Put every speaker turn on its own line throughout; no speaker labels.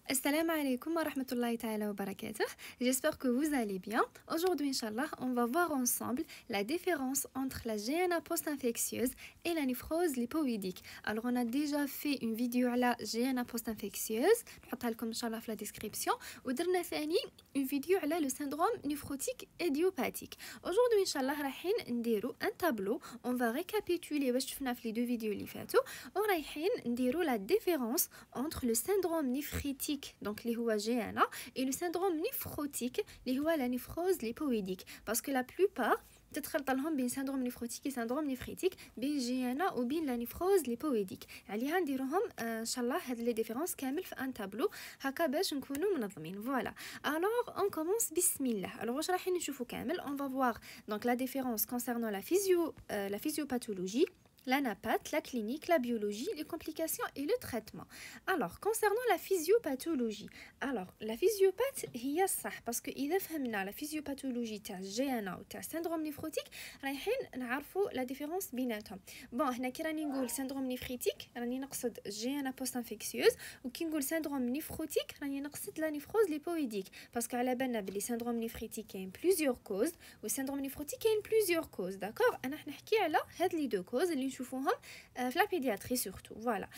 Assalamu alaikum wa rahmatullahi ta'ala wa barakatuh. J'espère que vous allez bien. Aujourd'hui, Inch'Allah, on va voir ensemble la différence entre la GNA post-infectieuse et la néphrose lipoïdique. Alors, on a déjà fait une vidéo à la GNA post-infectieuse. Je vais vous mettre dans la description. Et on a fait une vidéo à le syndrome néphrotique idiopathique. Aujourd'hui, Inch'Allah, on va faire un tableau. On va récapituler les deux vidéos qui ont on va faire la différence entre le syndrome néphritique donc les GNA et le syndrome néphrotique les la néphrose lipoïdique parce que la plupart تتخلط لهم بين syndrome néphrotique et syndrome néphritique بين GNA ou بين la néphrose lipoïdique عليها نديروهم ان شاء الله هاد لي ديفيرونس كامل في ان تابلو هكا باش نكونوا منظمين فوالا. Alors on commence bismillah. Alors واش راح نشوفوا كامل on va voir donc la différence concernant la physiopathologie, la NAPAT, la clinique, la biologie, les complications et le traitement. Alors, concernant la physiopathologie, alors la physiopath, هي الصح parce que إذا فهمنا la physiopathologie تاع GNA و تاع syndrome néphrotique رايحين نعرفوا la différence بيناتهم. Bon, هنا كي راني نقول syndrome néphritique راني نقصد GNA post infectieuse وكي نقول syndrome néphrotique راني نقصد la néphrose lipoïdique parce que على بالنا بلي syndrome néphritique كاين plusieurs causes و syndrome néphrotique كاين plusieurs causes, d'accord. أنا نحكي على هاد لي deux causes اللي نشوفوهم في la pédiatrie surtout, voilà.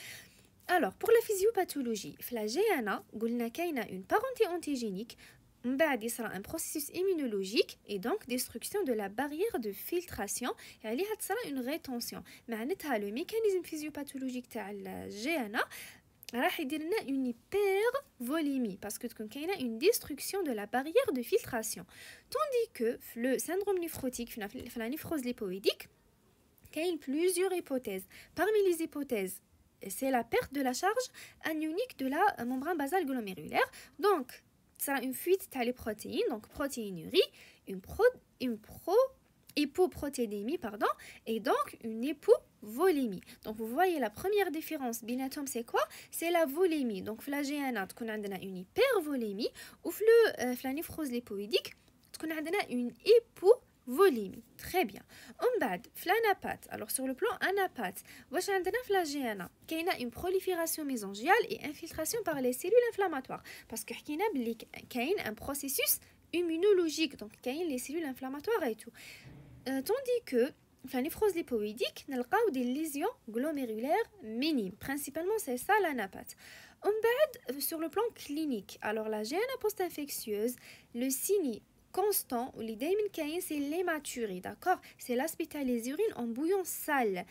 Alors, pour la physiopathologie, la GNA, قلنا كاينه une parenté antigénique, من بعد يصرى un processus immunologique et donc destruction de la barrière de filtration et عليها تصرى une rétention. معناتها le mécanisme physiopathologique تاع الGNA راح يدير لنا une hypervolémie parce que تكون كاينه une destruction de la barrière de filtration, tandis que le syndrome néphrotique في la néphrose lipoïdique il y a plusieurs hypothèses. Parmi les hypothèses, c'est la perte de la charge anionique de la membrane basale glomérulaire. Donc, ça a une fuite des protéines, donc protéinurie, une hypoprotéidémie, pardon, et donc une hypovolémie. Donc, vous voyez la première différence, binatom, c'est quoi? C'est la volémie. Donc, la GNA, on a une hypervolémie, ou la néphrose lipoïdique, on a une hypovolémie. Très bien. On بعد في l'anapath. Alors sur le plan anapath, واش عندنا في la GNA كاينه une prolifération mésangiale et infiltration par les cellules inflammatoires parce que حكينا بلي كاين un processus immunologique, donc كاين les cellules inflammatoires et tout. Tandis que la néphrose lipoïdique نلقاو des lésions glomérulaires minimes. Principalement c'est ça l'anapath. On بعد sur le plan clinique. Alors la GNA post-infectieuse, le signe constant ou les دايما كاين c'est l'hématurie, d'accord. C'est l'aspect les urines en bouillon sale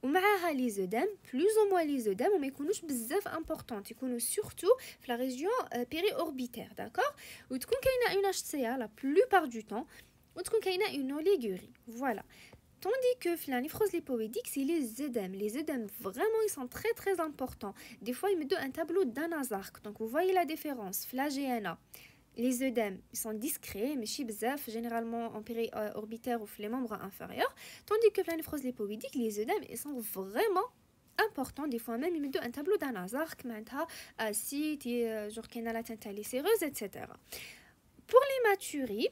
ومعها les œdèmes, plus ou moins les œdèmes وما يكونوش بزاف importants, يكونوا surtout في la région périorbitaire, d'accord. وتكون كاينه une HCA la plupart du temps وتكون كاينه une oligurie, voilà. Tandis que la néphrose lipoïdique, c'est les œdèmes. Les œdèmes, vraiment, ils sont très très importants. Des fois, ils me donnent un tableau d'Anazark. Donc, vous voyez la différence. La GNA, les œdèmes, ils sont discrets, mais chibzaf, généralement en périorbitaire ou les membres inférieurs. Tandis que la néphrose lipoïdique, les œdèmes, ils sont vraiment importants. Des fois même, ils me donnent un tableau d'Anazark, acide, genre qu'il y a la teinte lycéreuse, etc. Pour l'hématurie,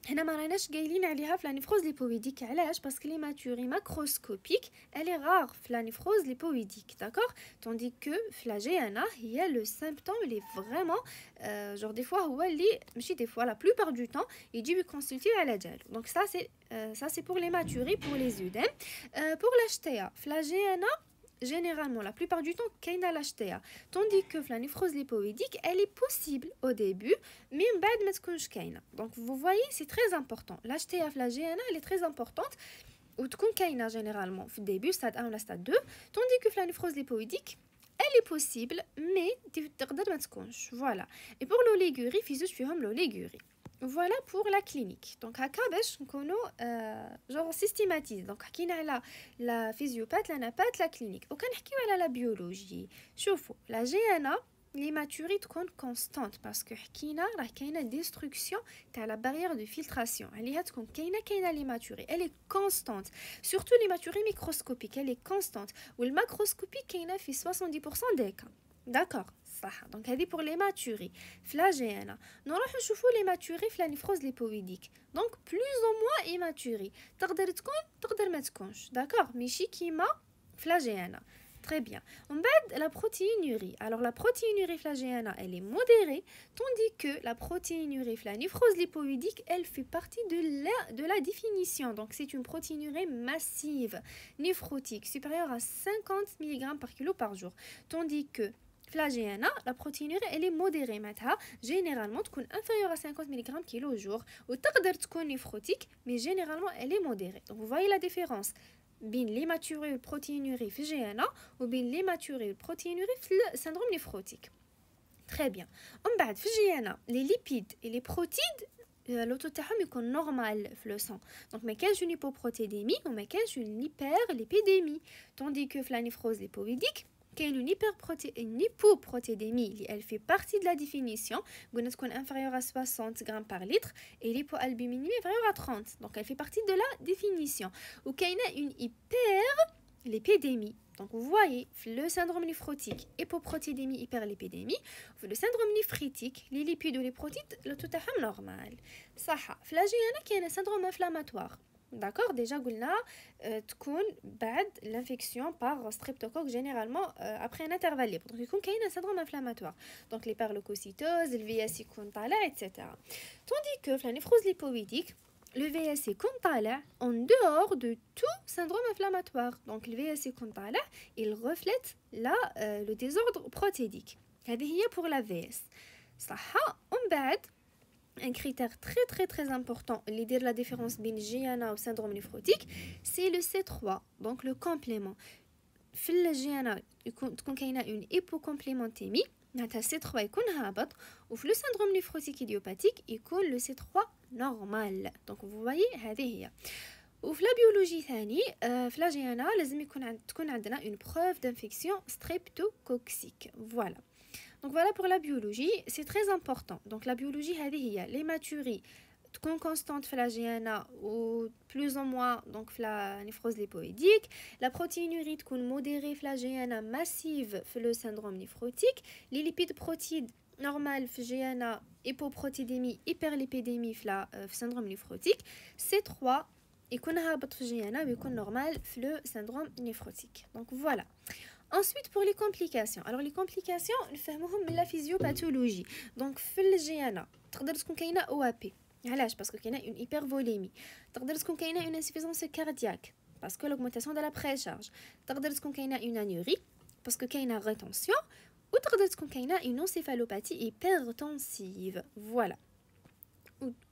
هنا ما راناش قايلين عليها في la néphrose lipoïdique. علاش؟ parce que l'hématurie macroscopique elle est rare في la néphrose lipoïdique, d'accord. Tandis que في la GNA il y a le symptôme il est vraiment genre des fois هو اللي ماشي des fois la plupart du temps يجي consulter على جالو. Donc ça c'est pour l'hématurie, pour les œdèmes. Pour l'HTA في la GNA généralement la plupart du temps كاينه l'HTA, tandis que la néphrose lipoïdique elle est possible au début mais بعد ما تكونش كاينه. Donc vous voyez c'est très important. l'HTA في la GNA elle est très importante وتكون كاينه généralement في début stade 1 ou stade 2, tandis que la néphrose lipoïdique elle est possible mais تقدر ما تكونش, voilà. Et pour l'oligurie في زوج فيهم l'oligurie. Voilà pour la clinique. Donc هكا باش نكونوا genre systématise. Donc حكينا على la physiopath, la napath, la clinique. وكنحكيو على la biologie. شوفوا la GNA l'hématurie تكون constante parce que حكينا راه كاينه destruction تاع la barrière de filtration. عليها تكون كاينه l'hématurie. Elle est constante. Surtout l'hématurie microscopique, elle est constante. والماكروسكوبيك كاينه في 70% des cas. D'accord. صح. Donc هذه pour l'hématurie. في la GNA نروح نشوفوا l'hématurie في la néphrose lipoïdique. Donc plus ou moins hématurie. تقدر تكون تقدر ما تكونش, d'accord. ماشي كيما في la GNA. Très bien. On bat la protéinurie. Alors la protéinurie flagellanale, elle est modérée, tandis que la protéinurie la néphrose lipoïdique, elle fait partie de la définition. Donc c'est une protéinurie massive, néphrotique, supérieure à 50 mg par kilo par jour. Tandis que flagellanale, la protéinurie, elle est modérée. معناتها généralement تكون inférieure à 50 mg kilo au jour. وتقدر تكون néphrotique, mais généralement elle est modérée. Donc vous voyez la différence. بين l'hématurie والproteinurie في GNA وبين l'hématurie والproteinurie في syndrome néphrotique. Très bien. ومن بعد في GNA les lipides et les protides l'auto تاعهم يكون normal في le sang. Donc ما كانش une hypoprotédémie وما كانش une hyperlipidémie. Tandis que في la néphrose lipoïdique كاين une hypoprotédémie elle fait partie de la définition قلنا تكون inférieure à 60 grammes par litre et l'hypoalbuminémie inférieure à 30 donc elle fait partie de la définition ou كاينه une hyperlipidémie. Donc vous voyez le syndrome néphrotique hypoprotédémie hyperlipidémie le syndrome néphritique les lipides ou les protides le tout à fait normal صح. فلاجينا كاين syndrome inflammatoire. D'accord, déjà قلنا تكون بعد l'infection par streptocoque généralement après un intervalle libre. Donc يكون كاين un syndrome inflammatoire. Donc les l'hyperleucocytose, le VS يكون طالع etc. Tandis que la néphrose lipoïdique, le VS يكون طالع en dehors de tout syndrome inflammatoire. Donc le VS يكون طالع, il reflète le désordre protédique. هذه هي pour la VS. صح. ومن بعد un critère très important qui dit la différence entre GNA et le syndrome néphrotique, c'est le C3, donc le complément. Dans le GNA, il y a une hypocomplémentémie, le C3 est هابط, et dans le syndrome néphrotique idiopathique, il y a le C3 normal. Donc vous voyez, هذه هي. وفي la biologie ثاني في la GNA لازم تكون عندنا une preuve d'infection streptococcique. Voilà. Donc voilà pour la biologie, c'est très important. Donc la biologie, l'hématurie, تكون constante في la GNA ou plus ou moins donc la néphrose lipoïdique, la protéinurie تكون modérée في la GNA massive في le syndrome néphrotique, les lipides protides normales في GNA, hypoprotédémie, hyperlipidémie في syndrome néphrotique, C3 يكون هابط في GNA ويكون normal في le syndrome néphrotique. Donc voilà. Ensuite, pour les complications. Alors, les complications, nous faisons de la physiopathologie. Donc, في الجيانا تقدر تكون كاينه OAP. علاش؟ parce que كاينه une hypervolémie. تقدر تكون كاينه une insuffisance cardiaque parce que l'augmentation de la précharge. تقدر تكون كاينه une anurie parce que كاينه rétention. وتقدر تكون كاينه une encéphalopathie hypertensive. Voilà.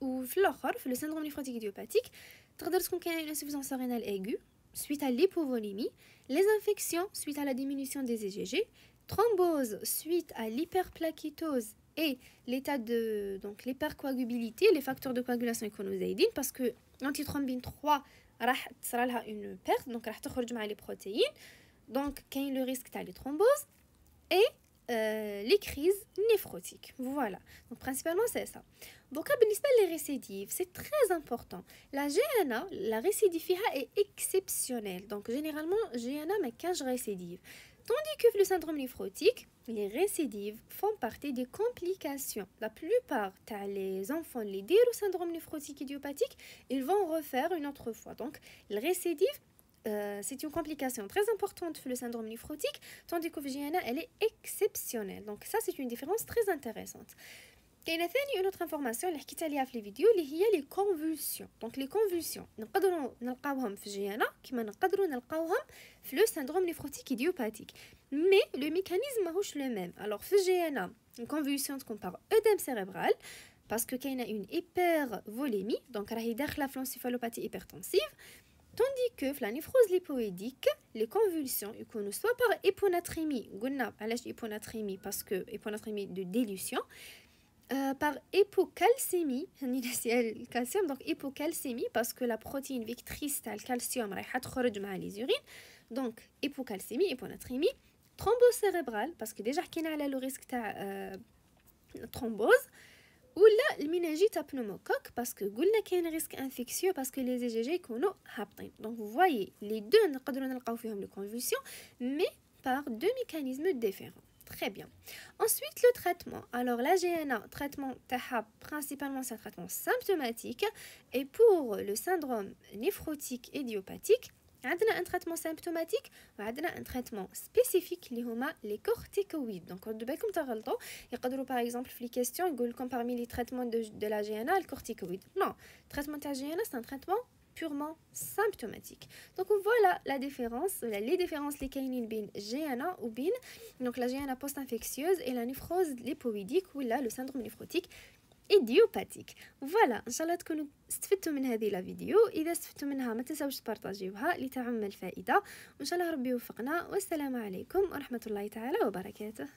وفي الاخر في le syndrome néphrotique idiopathique تقدر تكون كاينه une insuffisance rénale aiguë suite à l'hypovolémie, les infections suite à la diminution des EGG, thrombose suite à l'hyperplaquitose et l'état de donc l'hypercoagulabilité, les facteurs de coagulation iconosaïdine parce que l'antithrombine 3 راح تصرى لها une perte donc راح تخرج مع les protéines donc كاين le risque تاع les thromboses et les crises néphrotiques. Voilà. Donc principalement c'est ça. Donc les récidives, c'est très important. La GNA, la récidive est exceptionnelle. Donc généralement GNA mais 15 récidives. Tandis que le syndrome néphrotique, les récidives font partie des complications. La plupart des enfants les au syndrome néphrotique idiopathique, ils vont refaire une autre fois. Donc le récidive c'est une complication très importante pour le syndrome néphrotique, tandis que la elle est exceptionnelle. Donc ça, c'est une différence très intéressante. كاينه ثاني une autre information اللي حكيت عليها في الفيديو اللي هي les convulsions. Donc les convulsions نقدروا نلقاوهم في جيانا كما نقدروا نلقاوهم في le syndrome néphrotique idiopathique. Mais le mécanisme ماهوش le même. Alors في جيانا une convulsion تكون par œdème cérébral parce que كاينه une hypervolémie donc راهي داخله في l'encéphalopathie hypertensive. Tandis que la néphrose lipoïdique, les convulsions يكونوا soit par hyponatrémie, قلنا علاش hyponatrémie parce que hyponatrémie de dilution, par hypocalcémie, le calcium donc hypocalcémie parce que la protéine vectrice تاع الكالسيوم رايحه تخرج مع les urines, donc hypocalcémie, hyponatrémie, thrombose cérébrale parce que déjà حكينا على le risque تاع thrombose. Ou là, le méningite à pneumocoque parce que قلنا كاين risque infectieux parce que les EGG يكونوا هابطين. Donc vous voyez, les deux نقدروا نلقاو فيهم les convulsions mais par deux mécanismes différents. Très bien. Ensuite, le traitement. Alors la GNA, traitement تاعها principalement c'est un traitement symptomatique et pour le syndrome néphrotique idiopathique, عندنا ان تريتمون سيمبتوماتيك وعندنا ان تريتمون سبيسيفيك اللي هما لي كورتيكويد. دونك ردوا بالكم تغلطوا، يقدروا باغ اكزومبل في لي كيسيون يقول لكم parmi لي تريتمون دو لا جي ان الكورتيكويد. نو، تريتمون تاع جي ان سي ان تريتمون purement symptomatique. Donc voilà la différence, les différences les كاينين بين GNA ou بين donc la GNA post-infectieuse et la néphrose lipoïdique ou là le syndrome néphrotique idiopathique. Voilà, ان شاء الله تكونوا استفدتوا من هذه لا فيديو. اذا استفدتوا منها ما تنساوش تبارطاجيوها لتعم الفائده، وان شاء الله ربي يوفقنا. والسلام عليكم ورحمه الله تعالى وبركاته.